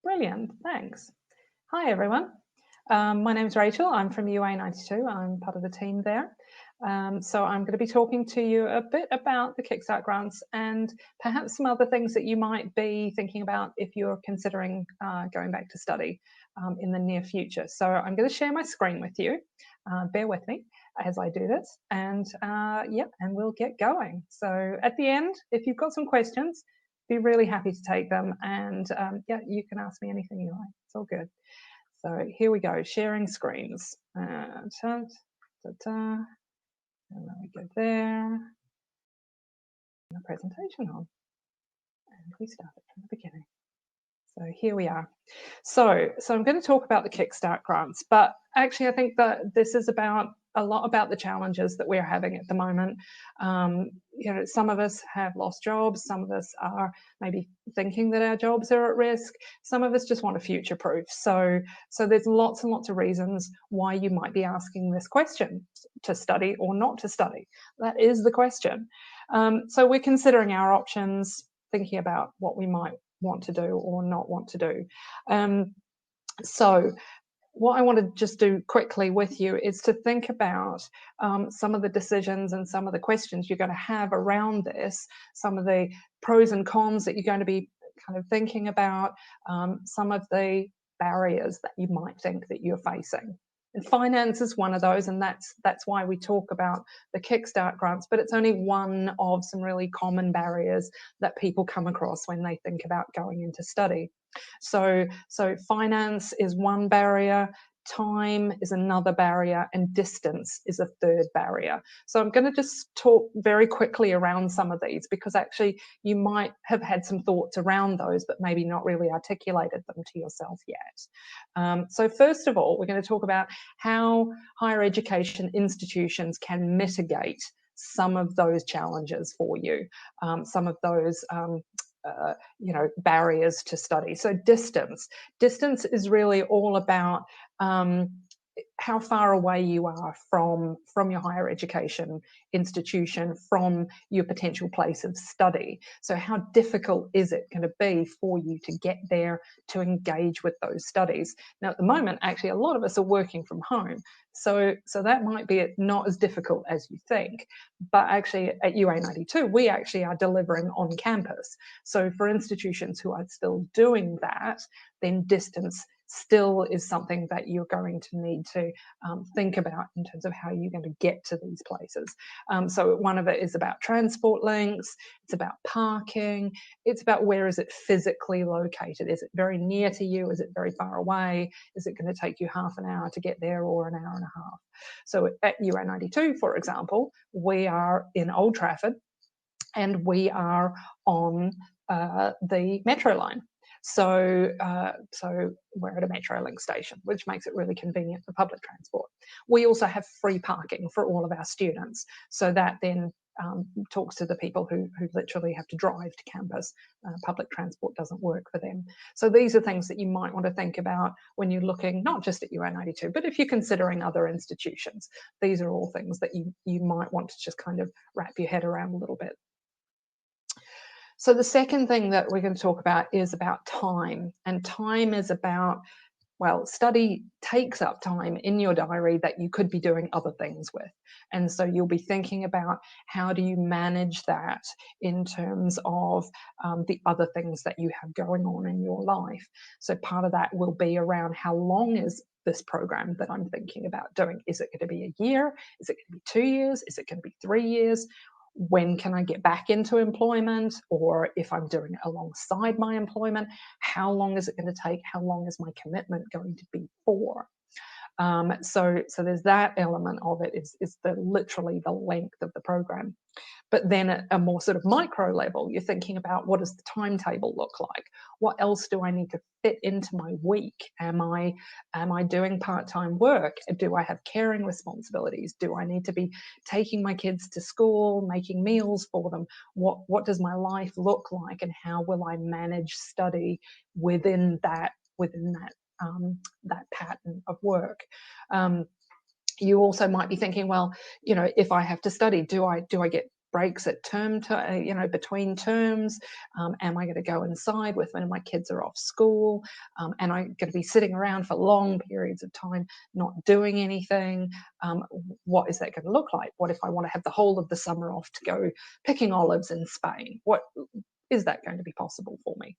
Brilliant, thanks. Hi everyone. My name's Rachel. I'm from UA92. I'm part of the team there. So I'm going to be talking to you a bit about the Kickstart grants and perhaps some other things that you might be thinking about if you're considering going back to study in the near future. So I'm going to share my screen with you. Bear with me as I do this, and and we'll get going. So at the end, if you've got some questions, be really happy to take them, and you can ask me anything you like. It's all good. So here we go, sharing screens. And then we go there, and the presentation on, and we start it from the beginning. So here we are. So I'm going to talk about the Kickstart grants, but actually I think that this is a lot about the challenges that we're having at the moment. Some of us have lost jobs, some of us are maybe thinking that our jobs are at risk, some of us just want to future-proof. So there's lots and lots of reasons why you might be asking this question, to study or not to study. That is the question. So we're considering our options, thinking about what we might want to do or not want to do. So what I want to just do quickly with you is to think about some of the decisions and some of the questions you're going to have around this, some of the pros and cons that you're going to be kind of thinking about, some of the barriers that you might think that you're facing. And finance is one of those, and that's why we talk about the Kickstart grants, but it's only one of some really common barriers that people come across when they think about going into study. So finance is one barrier, time is another barrier, and distance is a third barrier. So I'm going to just talk very quickly around some of these, because actually you might have had some thoughts around those, but maybe not really articulated them to yourself yet. So first of all, we're going to talk about how higher education institutions can mitigate some of those challenges for you, some of those barriers to study. So distance is really all about how far away you are from your higher education institution, from your potential place of study. So how difficult is it going to be for you to get there to engage with those studies? Now, at the moment, actually, a lot of us are working from home. So that might be not as difficult as you think. But actually, at UA92, we actually are delivering on campus. So for institutions who are still doing that, then distance still is something that you're going to need to think about in terms of how you're going to get to these places. So one of it is about transport links, it's about parking, it's about where is it physically located. Is it very near to you? Is it very far away? Is it going to take you half an hour to get there, or an hour and a half? So at UA92, for example, we are in Old Trafford, and we are on the metro line. So we're at a Metrolink station, which makes it really convenient for public transport. We also have free parking for all of our students, so that then talks to the people who literally have to drive to campus. Public transport doesn't work for them. So these are things that you might want to think about when you're looking not just at UA92, but if you're considering other institutions. These are all things that you might want to just kind of wrap your head around a little bit. So the second thing that we're going to talk about is about time. And time is about, well, study takes up time in your diary that you could be doing other things with. And so you'll be thinking about how do you manage that in terms of the other things that you have going on in your life. So part of that will be around how long is this program that I'm thinking about doing. Is it going to be a year? Is it going to be 2 years? Is it going to be 3 years? When can I get back into employment? Or if I'm doing it alongside my employment, how long is it going to take? How long is my commitment going to be for? So there's that element of it, is literally the length of the program. But then at a more sort of micro level, you're thinking about, what does the timetable look like? What else do I need to fit into my week? Am I doing part-time work? Do I have caring responsibilities? Do I need to be taking my kids to school, making meals for them? What does my life look like, and how will I manage study within that pattern of work? You also might be thinking, well, if I have to study, do I get breaks at between terms? Am I going to go inside when my kids are off school? Am I going to be sitting around for long periods of time not doing anything? What is that going to look like? What if I want to have the whole of the summer off to go picking olives in Spain? What is that going to be possible for me?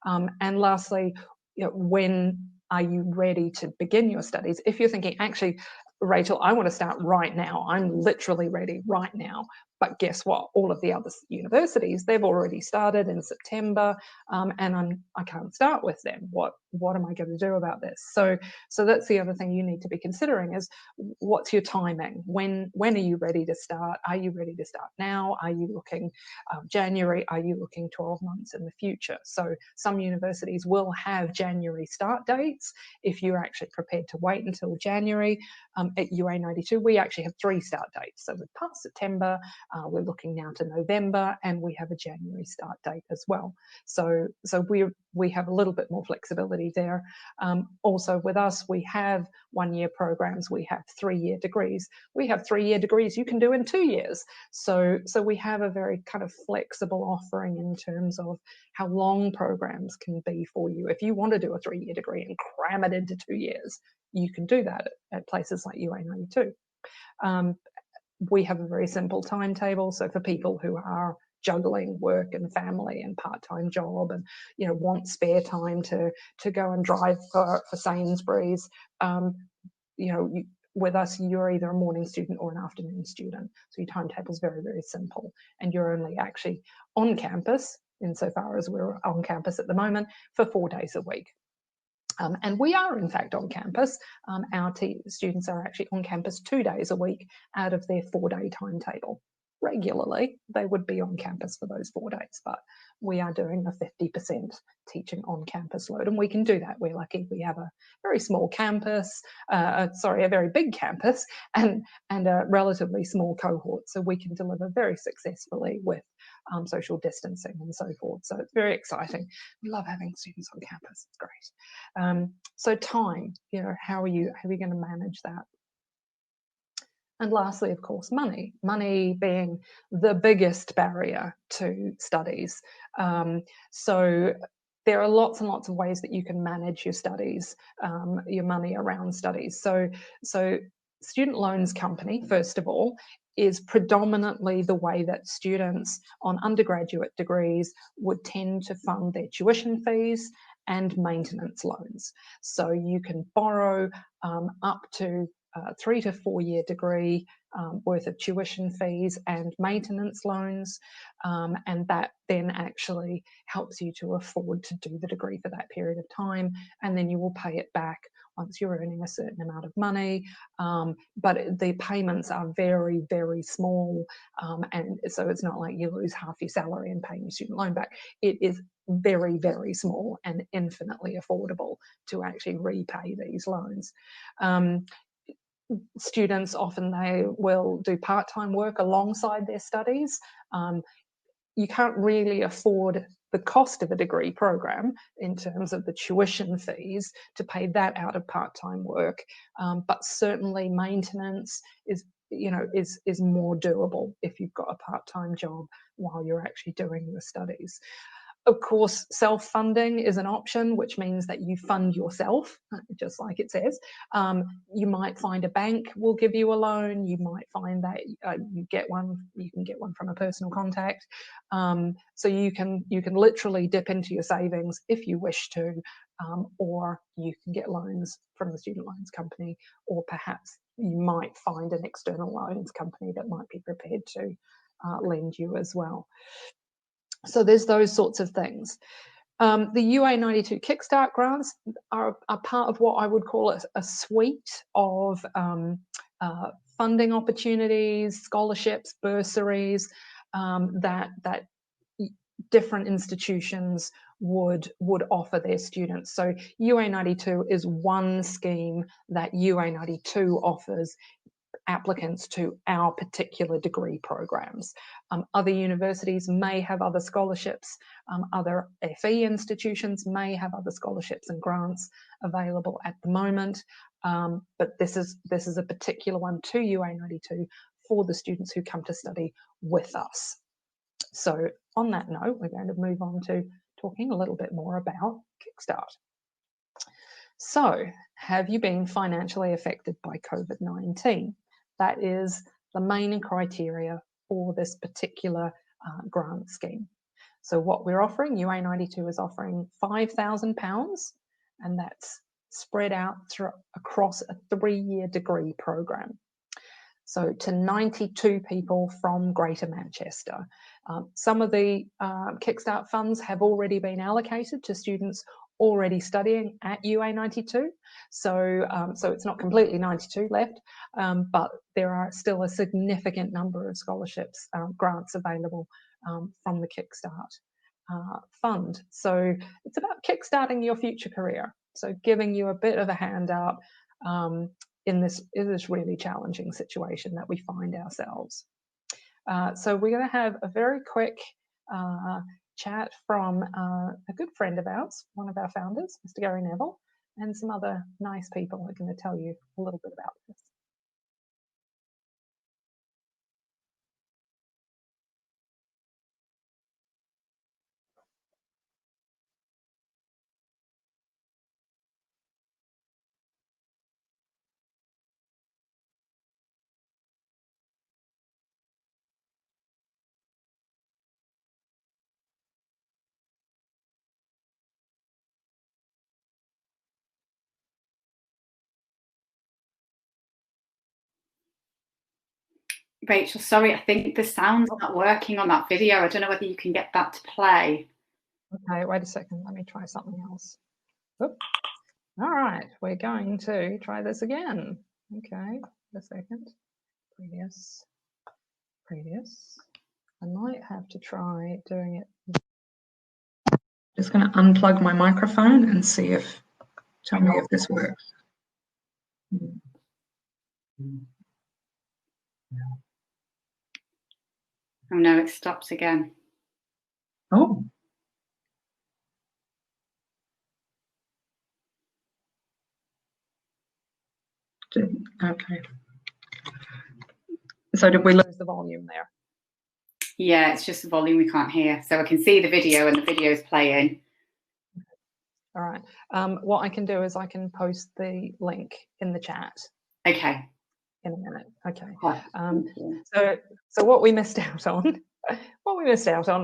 And lastly, when are you ready to begin your studies? If you're thinking, actually, Rachel, I want to start right now. I'm literally ready right now. But guess what? All of the other universities, they've already started in September, and I can't start with them. What am I going to do about this? So that's the other thing you need to be considering is what's your timing? When are you ready to start? Are you ready to start now? Are you looking January? Are you looking 12 months in the future? So some universities will have January start dates if you're actually prepared to wait until January. At UA92, we actually have 3 start dates. So we're past September, we're looking now to November, and we have a January start date as well. So we have a little bit more flexibility there. Also with us, we have 1-year programs, we have 3-year degrees. We have 3-year degrees you can do in 2 years. So we have a very kind of flexible offering in terms of how long programs can be for you. If you want to do a 3-year degree and cram it into 2 years, you can do that at places like UA92. We have a very simple timetable. So for people who are juggling work and family and part-time job and want spare time to go and drive for Sainsbury's, with us, you're either a morning student or an afternoon student. So your timetable is very, very simple, and you're only actually on campus, insofar as we're on campus at the moment, for 4 days a week. And we are, in fact, on campus. Our students are actually on campus 2 days a week out of their 4-day timetable. Regularly, they would be on campus for those 4 days, but we are doing a 50% teaching on campus load, and we can do that. We're lucky. We have a very small campus, a very big campus, and a relatively small cohort, so we can deliver very successfully with social distancing and so forth. So it's very exciting. We love having students on campus. It's great. So time, how are you going to manage that? And lastly, of course, money. Money being the biggest barrier to studies. So there are lots and lots of ways that you can manage your studies, your money around studies. So Student Loans Company, first of all, is predominantly the way that students on undergraduate degrees would tend to fund their tuition fees and maintenance loans. So you can borrow up to 3 to 4 year degree worth of tuition fees and maintenance loans, and that then actually helps you to afford to do the degree for that period of time, and then you will pay it back once you're earning a certain amount of money, but the payments are very, very small, and so it's not like you lose half your salary and paying your student loan back. It is very, very small and infinitely affordable to actually repay these loans. Students often, they will do part-time work alongside their studies. You can't really afford the cost of a degree program in terms of the tuition fees to pay that out of part-time work, but certainly maintenance is more doable if you've got a part-time job while you're actually doing your studies. Of course, self-funding is an option, which means that you fund yourself, just like it says. You might find a bank will give you a loan. You might find that you can get one from a personal contact. So you can literally dip into your savings if you wish to, or you can get loans from the Student Loans Company, or perhaps you might find an external loans company that might be prepared to lend you as well. So there's those sorts of things. The UA92 Kickstart grants are part of what I would call a suite of funding opportunities, scholarships, bursaries that different institutions would offer their students. So UA92 is one scheme that UA92 offers applicants to our particular degree programs. Other universities may have other scholarships. Other FE institutions may have other scholarships and grants available at the moment. But this is a particular one to UA92 for the students who come to study with us. So on that note, we're going to move on to talking a little bit more about Kickstart. So, have you been financially affected by COVID-19? That is the main criteria for this particular grant scheme. So what we're offering, UA92 is offering £5,000, and that's spread out across a 3-year degree program. So to 92 people from Greater Manchester. Some of the Kickstart funds have already been allocated to students already studying at UA92. So it's not completely 92 left, but there are still a significant number of scholarships, grants available from the Kickstart fund. So it's about kickstarting your future career. So giving you a bit of a hand up in this really challenging situation that we find ourselves. So we're going to have a very quick chat from a good friend of ours, one of our founders, Mr. Gary Neville, and some other nice people who are going to tell you a little bit about this. Rachel, sorry, I think the sound's not working on that video. I don't know whether you can get that to play. Okay, wait a second. Let me try something else. Oop. All right, we're going to try this again. Okay, a second. Previous. I might have to try doing it. Just going to unplug my microphone and see if, tell me if this works. Oh no, it stops again. Oh. Okay. So did we lose the volume there? Yeah, it's just the volume we can't hear. So I can see the video and the video's playing. All right. What I can do is I can post the link in the chat. Okay. In a minute. Okay. So what we missed out on,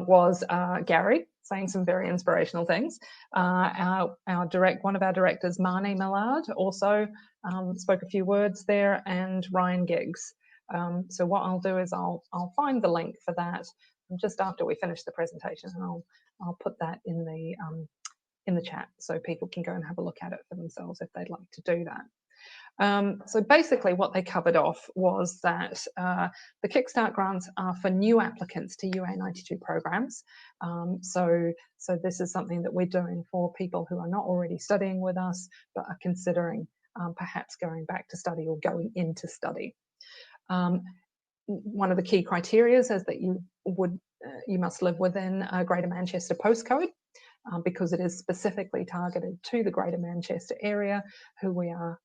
was Gary saying some very inspirational things. One of our directors, Marnie Millard, also spoke a few words there, and Ryan Giggs. So what I'll do is I'll find the link for that just after we finish the presentation, and I'll put that in the chat so people can go and have a look at it for themselves if they'd like to do that. So basically what they covered off was that the Kickstart grants are for new applicants to UA92 programs. So this is something that we're doing for people who are not already studying with us, but are considering perhaps going back to study or going into study. One of the key criteria is that you must live within a Greater Manchester postcode. Because it is specifically targeted to the Greater Manchester area, who we are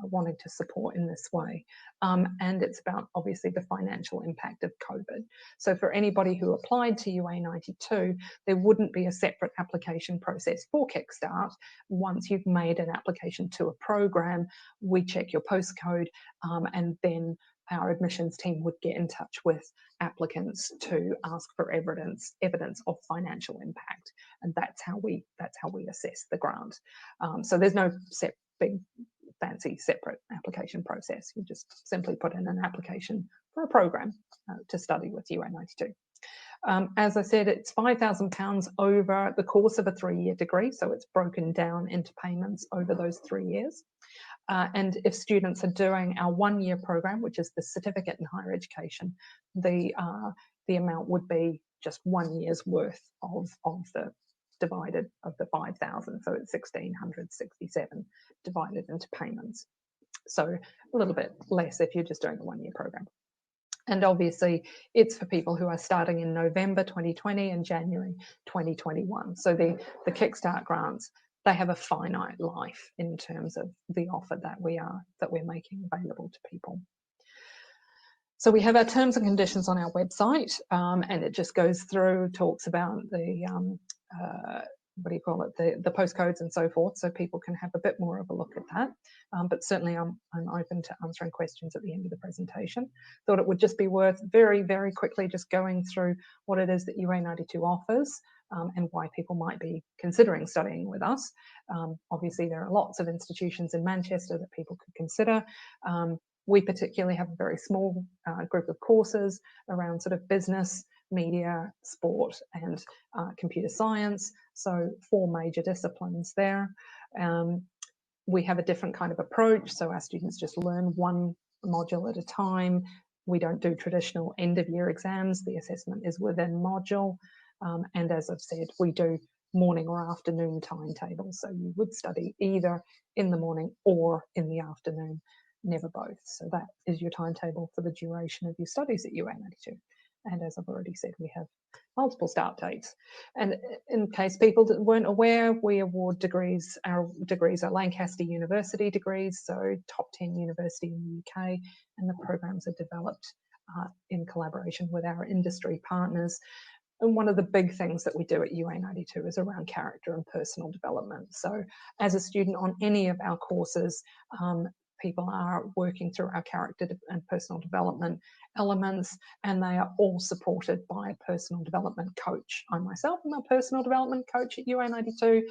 wanting to support in this way. And it's about, obviously, the financial impact of COVID. So for anybody who applied to UA92, there wouldn't be a separate application process for Kickstart. Once you've made an application to a program, we check your postcode, and then our admissions team would get in touch with applicants to ask for evidence of financial impact, and that's how we assess the grant. So there's no big fancy separate application process. You just simply put in an application for a program to study with UA92. As I said, it's £5,000 over the course of a 3-year degree, so it's broken down into payments over those 3 years. And if students are doing our 1-year program, which is the certificate in higher education, the amount would be just 1 year's worth of the divided of the 5,000. So it's 1,667 divided into payments. So a little bit less if you're just doing a 1-year program. And obviously, it's for people who are starting in November 2020 and January 2021. So the Kickstart grants, they have a finite life in terms of the offer that we're making available to people. So we have our terms and conditions on our website, and it just goes through, talks about the what do you call it, the postcodes and so forth, so people can have a bit more of a look at that. But certainly I'm open to answering questions at the end of the presentation. Thought it would just be worth very, very quickly just going through what it is that UA92 offers, and why people might be considering studying with us. Obviously, there are lots of institutions in Manchester that people could consider. We particularly have a very small group of courses around sort of business, media, sport, and computer science. So 4 major disciplines there. We have a different kind of approach. So our students just learn one module at a time. We don't do traditional end of year exams. The assessment is within module. And as I've said, we do morning or afternoon timetables. So you would study either in the morning or in the afternoon, never both. So that is your timetable for the duration of your studies at UA92. And as I've already said, we have multiple start dates. And in case people weren't aware, we award degrees. Our degrees are Lancaster University degrees, so top 10 university in the UK, and the programs are developed in collaboration with our industry partners. And one of the big things that we do at UA92 is around character and personal development. So as a student on any of our courses, people are working through our character and personal development elements, and they are all supported by a personal development coach. I myself am a personal development coach at UA92.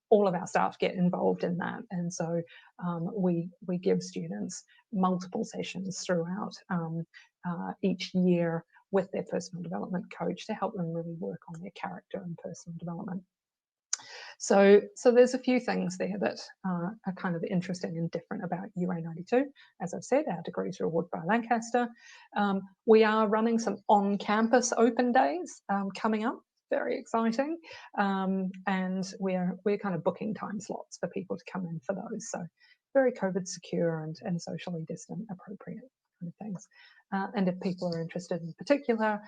All of our staff get involved in that, and so we give students multiple sessions throughout each year with their personal development coach to help them really work on their character and personal development. So there's a few things there that are kind of interesting and different about UA92. As I've said, our degrees are awarded by Lancaster. We are running some on-campus open days coming up. Very exciting, and we're kind of booking time slots for people to come in for those. So very COVID secure and socially distant appropriate kind of things. And if people are interested in particular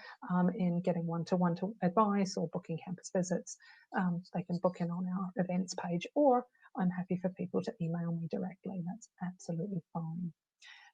in getting one-to-one advice or booking campus visits, they can book in on our events page, or I'm happy for people to email me directly. That's absolutely fine.